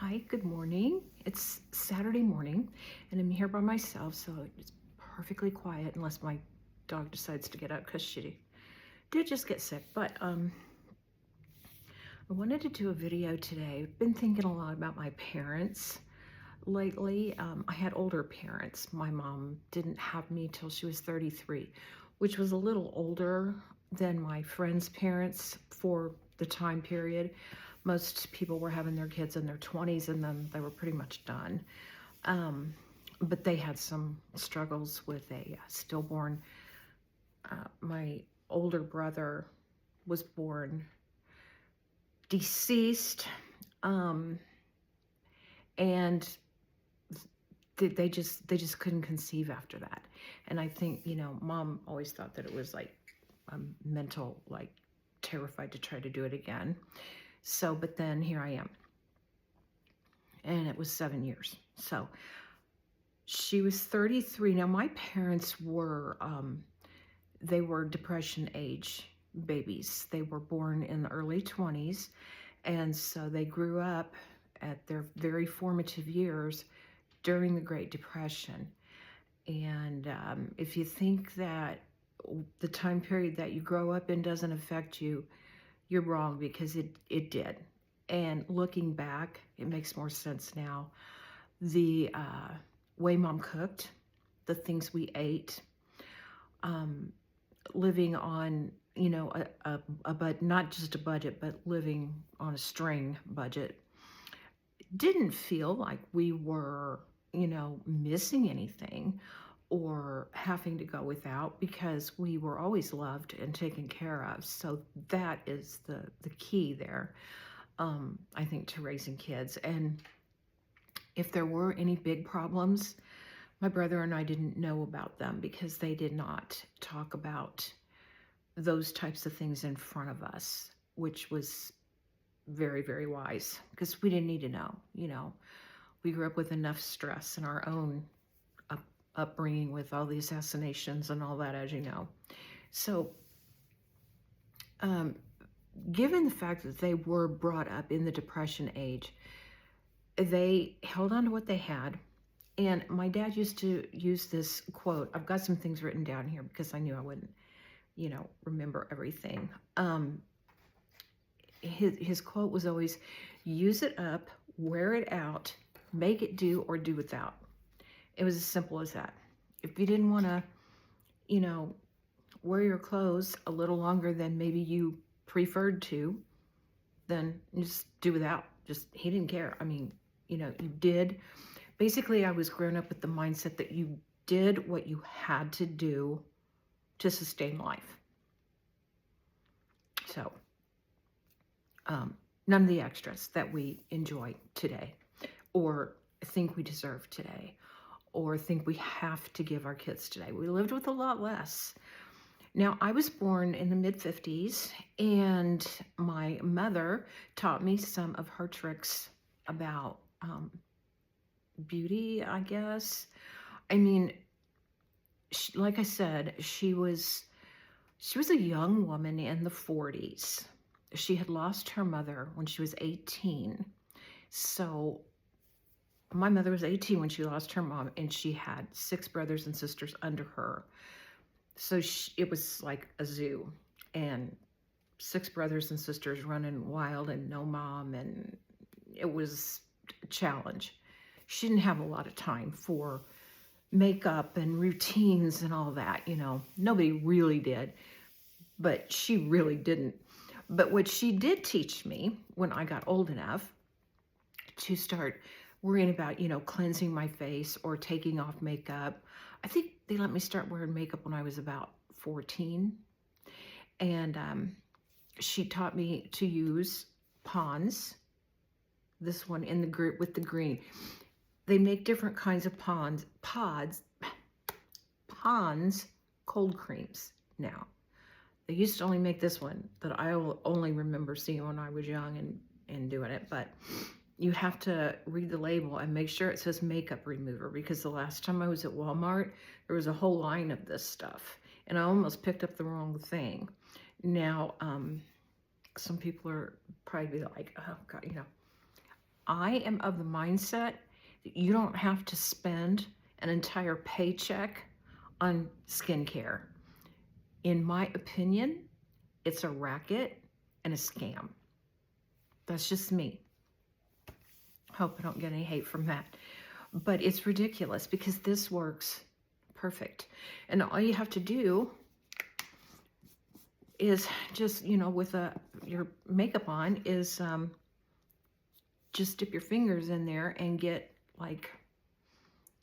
Hi, good morning. It's Saturday morning and I'm here by myself, so it's perfectly quiet unless my dog decides to get up because she did just get sick. But I wanted to do a video today. I've been thinking a lot about my parents lately. I had older parents. My mom didn't have me till she was 33, which was a little older than my friends' parents for the time period. Most people were having their kids in their 20s and then they were pretty much done. Um, but they had some struggles with a stillborn. My older brother was born deceased, um, and they just couldn't conceive after that. And I think, mom always thought that it was like mental, like terrified to try to do it again. So, but then here I am, and it was 7 years. So she was 33. Now my parents were they were depression age babies. They were born in the early 20s, and so they grew up at their very formative years during the Great Depression. And if you think that the time period that you grow up in doesn't affect you, you're wrong, because it did. And looking back, it makes more sense now. The way mom cooked, the things we ate, um, living on, but not just a budget, but living on a string budget, didn't feel like we were, missing anything or having to go without, because we were always loved and taken care of. So that is the key there, I think, to raising kids. And if there were any big problems, my brother and I didn't know about them because they did not talk about those types of things in front of us, which was very, very wise, because we didn't need to know. We grew up with enough stress in our own upbringing with all the assassinations and all that, as you know. So, um, given the fact that they were brought up in the Depression age, they held on to what they had. And my dad used to use this quote. I've got some things written down here because I knew I wouldn't, remember everything. His quote was always, use it up, wear it out, make it do or do without. It was as simple as that. If you didn't want to, wear your clothes a little longer than maybe you preferred to, then just do without. He didn't care. I mean, you did. Basically, I was grown up with the mindset that you did what you had to do to sustain life. So, none of the extras that we enjoy today, or think we deserve today, or think we have to give our kids today. We lived with a lot less. Now, I was born in the mid-50s, and my mother taught me some of her tricks about beauty, I guess. I mean, like I said, she was a young woman in the 40s. She had lost her mother when she was 18. So my mother was 18 when she lost her mom, and she had 6 brothers and sisters under her. So it was like a zoo, and 6 brothers and sisters running wild and no mom, and it was a challenge. She didn't have a lot of time for makeup and routines and all that, Nobody really did, but she really didn't. But what she did teach me when I got old enough to start worrying about, cleansing my face or taking off makeup. I think they let me start wearing makeup when I was about 14. And she taught me to use Pond's, this one in the group with the green. They make different kinds of Pond's cold creams now. They used to only make this one that I only remember seeing when I was young and doing it, but you have to read the label and make sure it says makeup remover, because the last time I was at Walmart, there was a whole line of this stuff, and I almost picked up the wrong thing. Now, some people are probably like, oh God, I am of the mindset that you don't have to spend an entire paycheck on skincare. In my opinion, it's a racket and a scam. That's just me. Hope I don't get any hate from that. But it's ridiculous because this works perfect. And all you have to do is just, with your makeup on, is just dip your fingers in there and get like,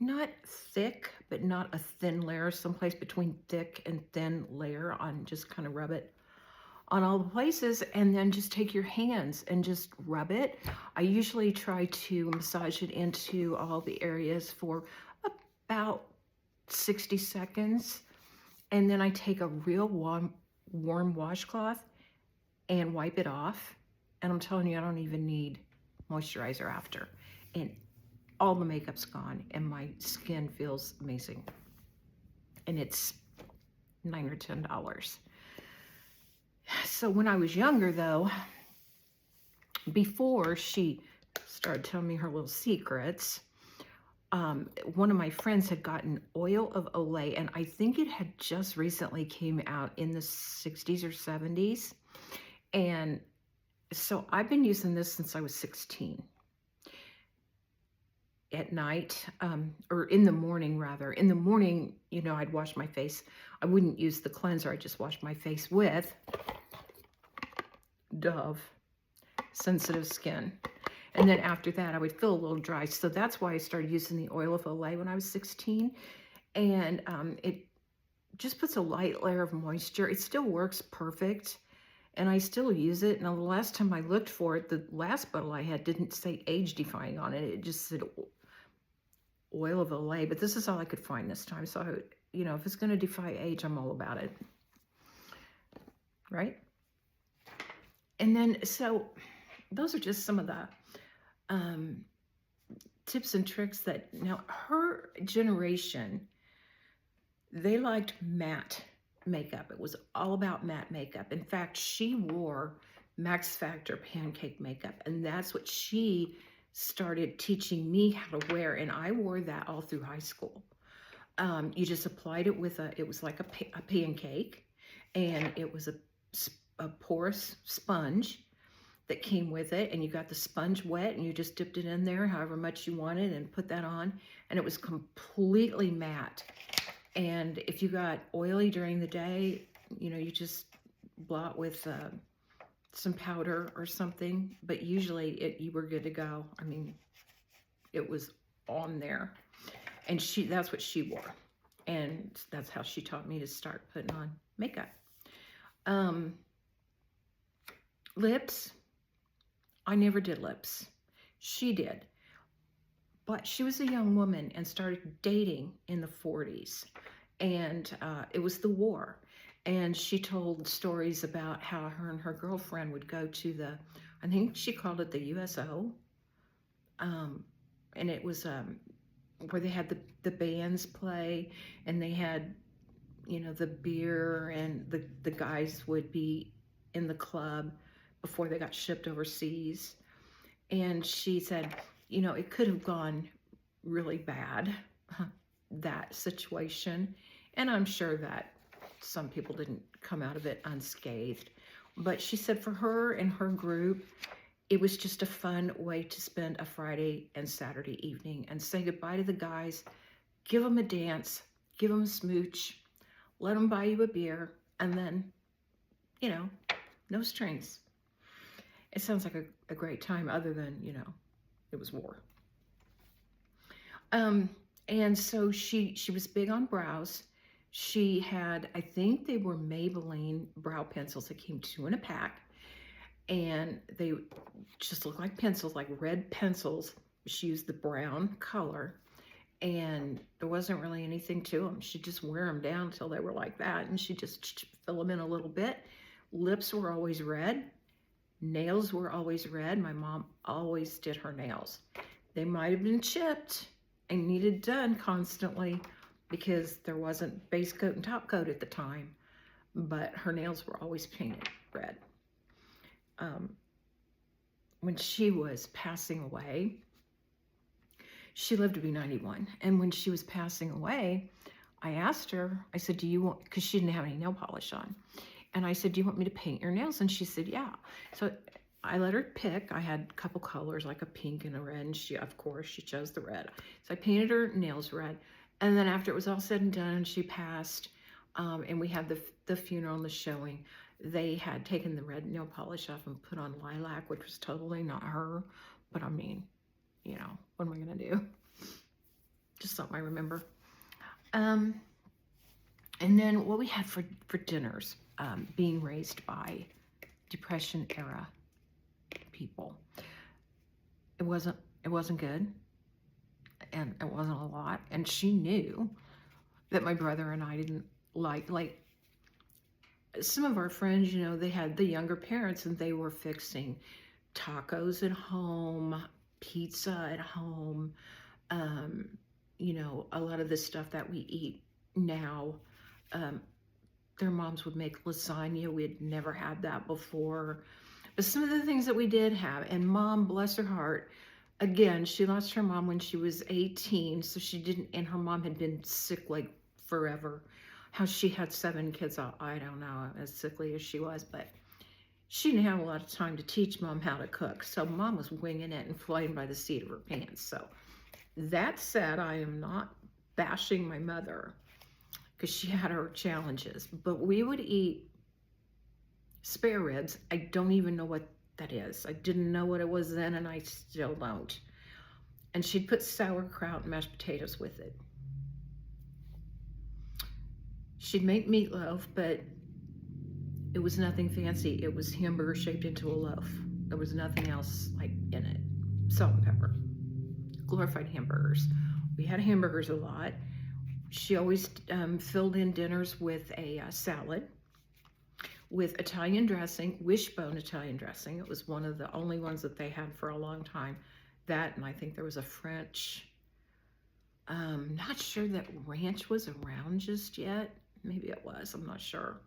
not thick, but not a thin layer, someplace between thick and thin layer on, just kind of rub it on all the places, and then just take your hands and just rub it. I usually try to massage it into all the areas for about 60 seconds. And then I take a real warm washcloth and wipe it off. And I'm telling you, I don't even need moisturizer after. And all the makeup's gone and my skin feels amazing. And it's $9 or $10. So when I was younger, though, before she started telling me her little secrets, one of my friends had gotten oil of Olay, and I think it had just recently came out in the 60s or 70s. And so I've been using this since I was 16. At night, or in the morning rather. In the morning, I'd wash my face. I wouldn't use the cleanser. I just washed my face with Dove Sensitive Skin. And then after that, I would feel a little dry. So that's why I started using the oil of Olay when I was 16. And it just puts a light layer of moisture. It still works perfect. And I still use it. Now, the last time I looked for it, the last bottle I had didn't say age defying on it. It just said oil of Olay. But this is all I could find this time. So, if it's going to defy age, I'm all about it. Right? And then, so those are just some of the tips and tricks that, now her generation, they liked matte makeup. It was all about matte makeup. In fact, she wore Max Factor pancake makeup, and that's what she started teaching me how to wear, and I wore that all through high school. You just applied it with it was like a pancake, and it was a porous sponge that came with it, and you got the sponge wet, and you just dipped it in there however much you wanted and put that on, and it was completely matte. And if you got oily during the day, you just blot with some powder or something, but usually you were good to go. I mean, it was on there. And that's what she wore. And that's how she taught me to start putting on makeup. Lips, I never did lips. She did. But she was a young woman and started dating in the 40s. And it was the war. And she told stories about how her and her girlfriend would go to I think she called it the USO. And it was where they had the bands play, and they had, the beer, and the guys would be in the club before they got shipped overseas. And she said, it could have gone really bad, that situation. And I'm sure that some people didn't come out of it unscathed. But she said for her and her group, it was just a fun way to spend a Friday and Saturday evening and say goodbye to the guys, give them a dance, give them a smooch, let them buy you a beer, and then, no strings. It sounds like a great time, other than, it was war. And so she was big on brows. She had, I think they were Maybelline brow pencils that came 2 in a pack. And they just looked like pencils, like red pencils. She used the brown color. And there wasn't really anything to them. She'd just wear them down until they were like that. And she'd just fill them in a little bit. Lips were always red. Nails were always red. My mom always did her nails. They might have been chipped and needed done constantly because there wasn't base coat and top coat at the time. But her nails were always painted red. when she was passing away, she lived to be 91. And when she was passing away, I asked her, I said, do you want, because she didn't have any nail polish on. And I said, do you want me to paint your nails? And she said, yeah. So I let her pick. I had a couple colors, like a pink and a red. And she, of course, she chose the red. So I painted her nails red. And then after it was all said and done, she passed. And we had the funeral and the showing. They had taken the red nail polish off and put on lilac, which was totally not her. But I mean, you know, what am I going to do? Just something I remember. And then what we had for dinners, being raised by Depression era people. It wasn't good, and it wasn't a lot. And she knew that my brother and I didn't like some of our friends, you know, they had the younger parents and they were fixing tacos at home, pizza at home, you know, a lot of the stuff that we eat now. Their moms would make lasagna. We had never had that before. But some of the things that we did have, and Mom, bless her heart, again, she lost her mom when she was 18, so she didn't, and her mom had been sick like forever. How she had 7 kids, I don't know, as sickly as she was, but she didn't have a lot of time to teach Mom how to cook. So Mom was winging it and flying by the seat of her pants. So that said, I am not bashing my mother because she had her challenges, but we would eat spare ribs. I don't even know what that is. I didn't know what it was then, and I still don't. And she'd put sauerkraut and mashed potatoes with it. She'd make meatloaf, but it was nothing fancy. It was hamburger shaped into a loaf. There was nothing else like in it. Salt and pepper. Glorified hamburgers. We had hamburgers a lot. She always filled in dinners with a salad with Italian dressing, wishbone Italian dressing. It was one of the only ones that they had for a long time. That, and I think there was a French. Not sure that ranch was around just yet. Maybe it was, I'm not sure.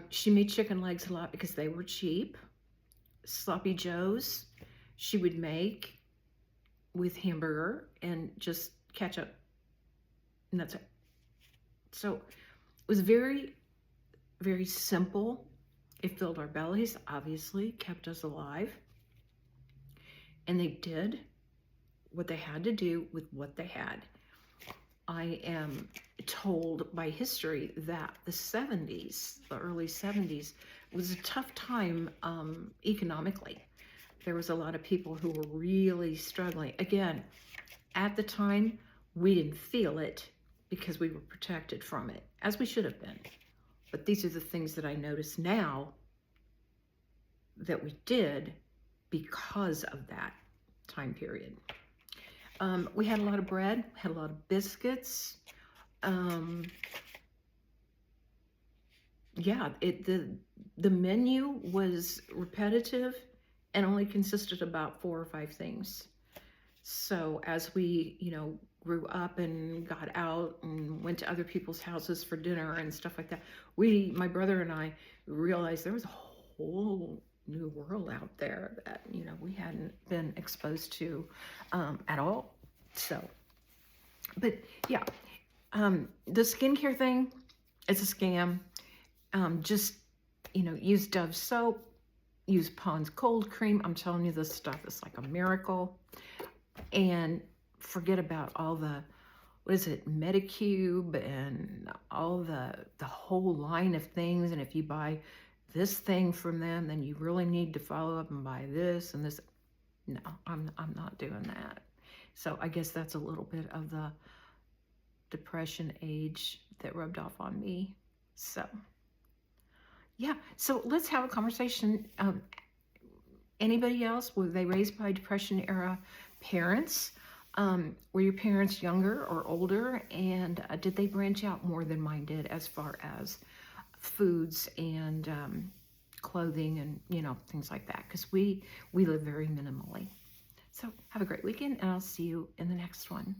She made chicken legs a lot because they were cheap. Sloppy Joes she would make with hamburger and just ketchup, and that's it. So it was very, very simple. It filled our bellies, obviously, kept us alive. And they did what they had to do with what they had. I am told by history that the 70s, the early 70s, was a tough time economically. There was a lot of people who were really struggling. Again, at the time, we didn't feel it because we were protected from it, as we should have been. But these are the things that I notice now that we did because of that time period. We had a lot of bread, had a lot of biscuits. Yeah, the menu was repetitive and only consisted about 4 or 5 things. So as we, you know, grew up and got out and went to other people's houses for dinner and stuff like that, my brother and I realized there was a whole new world out there that, you know, we hadn't been exposed to at all. So, but yeah, the skincare thing, it's a scam. Just, you know, use Dove soap, use Pond's cold cream. I'm telling you, this stuff is like a miracle. And forget about all the, what is it, Medicube and all the whole line of things. And if you buy this thing from them, then you really need to follow up and buy this and this. No, I'm not doing that. So I guess that's a little bit of the depression age that rubbed off on me. So yeah, so let's have a conversation. Anybody else, were they raised by Depression era parents? Were your parents younger or older? And did they branch out more than mine did as far as foods and clothing and, you know, things like that? Because we live very minimally. So have a great weekend, and I'll see you in the next one.